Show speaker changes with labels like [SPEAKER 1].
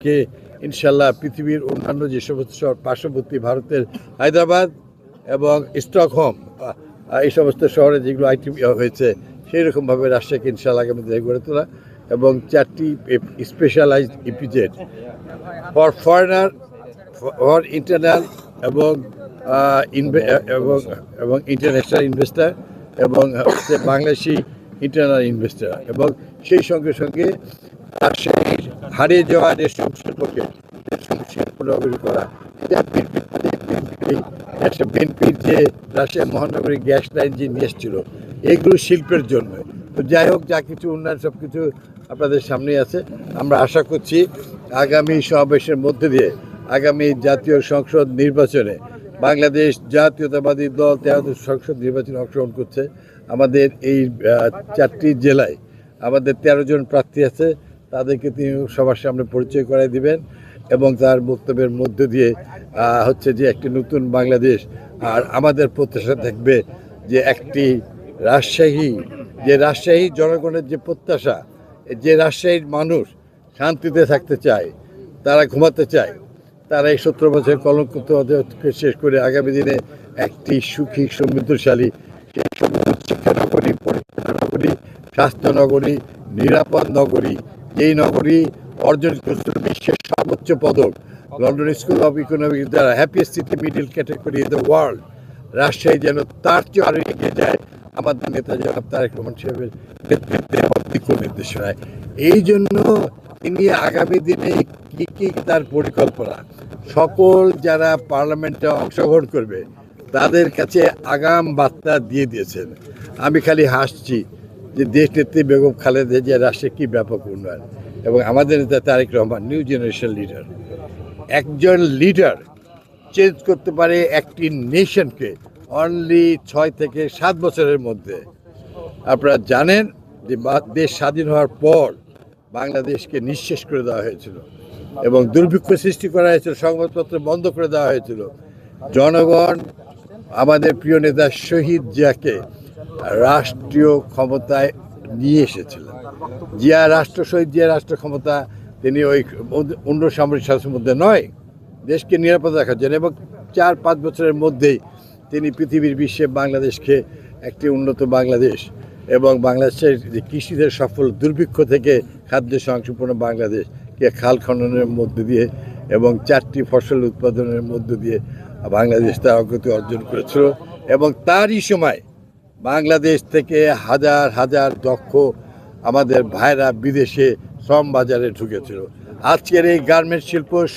[SPEAKER 1] বাংলাদেশকে ইনশাল্লাহ পৃথিবীর অন্যান্য যে সমস্ত শহর পার্শ্ববর্তী ভারতের হায়দ্রাবাদ এবং স্টকহোম এই সমস্ত শহরে যেগুলো আইটি হয়েছে সেই রকমভাবে রাজশাহীকে ইনশাল্লাহ আগামী দিনে গড়ে তোলা এবং 4টি specialized EPZ for foreigner, for internal এবং এবং ইন্টারন্যাশনাল ইনভেস্টার এবং হচ্ছে বাংলাদেশি ইন্টারনাল ইনভেস্টার এবং সেই সঙ্গে সঙ্গে রাজশাহীর হারিয়ে যাওয়া রেশম শিল্পকে শিল্প নগরী করা। বিএনপির যে রাজশাহী মহানগরী গ্যাস লাইন যে নিয়ে এসেছিল এগুলো শিল্পের জন্য। তো যাই হোক, যা কিছু উন্নয়ন সব কিছু আপনাদের সামনেই আছে। আমরা আশা করছি আগামী সমাবেশের মধ্যে দিয়ে আগামী জাতীয় সংসদ নির্বাচনে বাংলাদেশ জাতীয়তাবাদী দল 13 সংসদ নির্বাচনে অংশগ্রহণ করছে। আমাদের এই 4টি জেলায় আমাদের 13 জন প্রার্থী আছে, তাদেরকে তিনি সবার সামনে পরিচয় করাই দিবেন এবং তার বক্তব্যের মধ্যে দিয়ে হচ্ছে যে একটি নতুন বাংলাদেশ। আর আমাদের প্রত্যাশা থাকবে যে একটি রাজশাহী জনগণের যে প্রত্যাশা, যে রাজশাহীর মানুষ শান্তিতে থাকতে চায়, তারা ঘুমাতে চায়, তারা এই 17 বছরের কলঙ্কিত শেষ করে আগামী দিনে একটি সুখী সমৃদ্ধশালী শিক্ষা নগরী, পরিচ্ছন্ন নগরী, স্বাস্থ্য নগরী, নিরাপদ নগরী, এই নগরী অর্জন করেছিল বিশ্বের সর্বোচ্চ পদক লন্ডন স্কুল অফ ইকোনমিক্স দ্বারা happiest city middle category in the world. Rajshahi যেন তার চেয়ে আরও এগিয়ে যায় আমাদের নেতা জনাব তারেক রহমান সাহেবের নেতৃত্বে দিক নির্দেশনায়। এই জন্য তিনি আগামী দিনে কি তার পরিকল্পনা সকল যারা পার্লামেন্টে অংশগ্রহণ করবে তাদের কাছে আগাম বার্তা দিয়ে দিয়েছেন। আমি খালি হাসছি যে দেশ নেত্রী বেগম খালেদা জিয়া রাষ্ট্রে কী ব্যাপক উন্নয়ন এবং আমাদের নেতা Tarique Rahman new generation leader. একজন লিডার চেঞ্জ করতে পারে একটি নেশনকে অনলি 6 থেকে 7 বছরের মধ্যে। আপনারা জানেন যে দেশ স্বাধীন হওয়ার পর বাংলাদেশকে নিঃশেষ করে দেওয়া হয়েছিল এবং দুর্ভিক্ষ সৃষ্টি করা হয়েছিল, সংবাদপত্র বন্ধ করে দেওয়া হয়েছিল। জনগণ আমাদের প্রিয় নেতা শহীদ জিয়াকে রাষ্ট্রীয় ক্ষমতায় নিয়ে এসেছিলেন। শহীদ জিয়া রাষ্ট্র ক্ষমতা তিনি ওই অন্য সামরিক শাসনের মধ্যে নয়, দেশকে নিরাপদ রাখার জন্য এবং 4-5 বছরের মধ্যেই তিনি পৃথিবীর বিশ্বে বাংলাদেশকে একটি উন্নত বাংলাদেশ এবং বাংলাদেশের যে কৃষিদের সফল দুর্ভিক্ষ থেকে খাদ্য সংসম্পন্ন বাংলাদেশকে খাল খননের মধ্যে দিয়ে এবং 4টি ফসল উৎপাদনের মধ্য দিয়ে বাংলাদেশ তার অগ্রগতি অর্জন করেছিল এবং তারই সময় বাংলাদেশ থেকে হাজার হাজার দক্ষ আমাদের ভাইরা বিদেশে শ্রম বাজারে ঢুকেছিল। আজকের এই গার্মেন্টস শিল্প